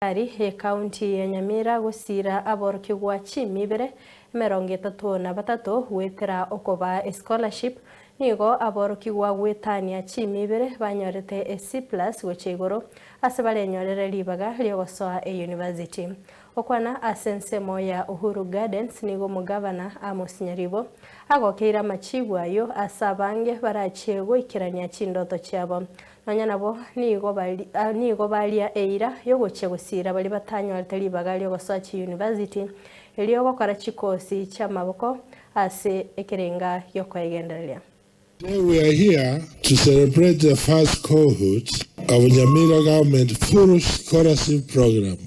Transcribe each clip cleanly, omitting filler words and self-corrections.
Kereri kaunti ya Nyamira gusira aborokigwa chimibere 33 gwetera okoba scholarship nigo aborokigwa gwetania chimibere banyorete C+ goche igoro ase barenyorere ribaga ryogosoa university okwana asensemo ya Uhuru Gardens nigo mugavana Amos Nyaribo agokeira machigwa yo asabange barachie goikerania chindoto cyabo nanya nabo nigo balia eira yogoche gusira bali batanyorete ribaga ryogosoa university elio gokora chikosi chamaboko ase ekerenga yokoegendereria. Today we are here to celebrate the first cohort of Nyamira government full scholarship program.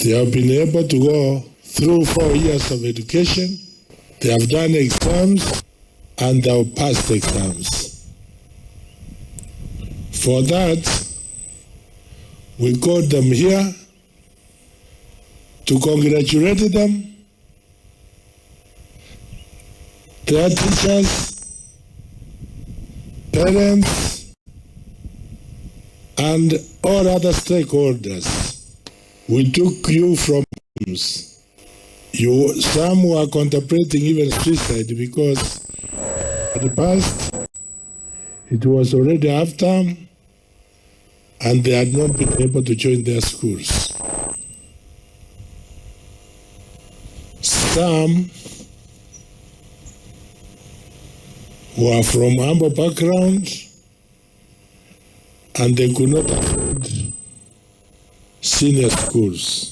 They have been able to go through 4 years of education. They have done exams and they have passed exams. For that, we got them here to congratulate them, their teachers, parents, and all other stakeholders. We took you from homes. Some were contemplating even suicide because at the past it was already half term and they had not been able to join their schools. Some were from humble backgrounds and they could not afford senior schools.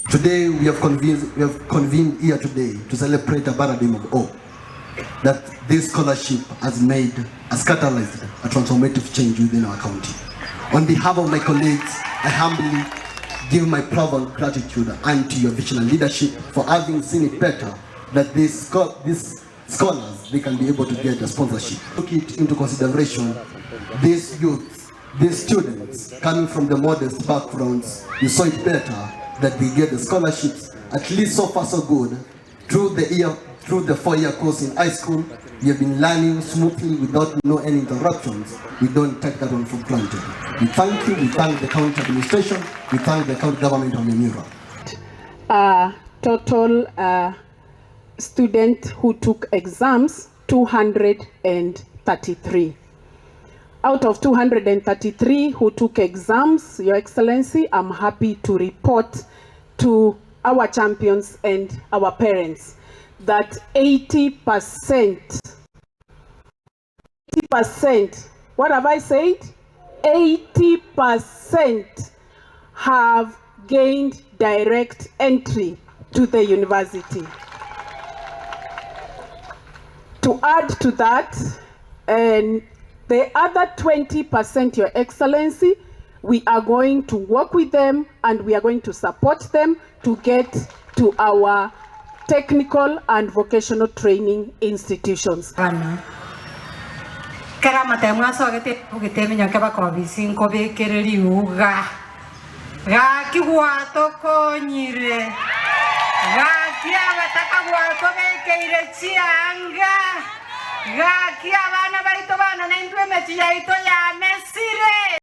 Today we have convened here today to celebrate a paradigm of hope that this scholarship has catalyzed a transformative change within our county. On behalf of my colleagues, I humbly give my profound gratitude and to your vision and leadership for having seen it better that these scholars, they can be able to get a sponsorship. Took it into consideration, these youth, these students coming from the modest backgrounds, you saw it better that they get the scholarships, at least so far so good. Through the 4-year course in high school, we have been learning smoothly without any interruptions. We don't take that one for granted. We thank you, we thank the county administration, we thank the county government of Nyamira. Total students who took exams, 233. Out of 233 who took exams, Your Excellency, I'm happy to report to our champions and our parents that 80%, what have I said? 80% have gained direct entry to the university. To add to that, and the other 20%, Your Excellency, we are going to work with them and we are going to support them to get to our technical and vocational training institutions. Gakia bana barito bana na indwe mechi ya ito ya mesire.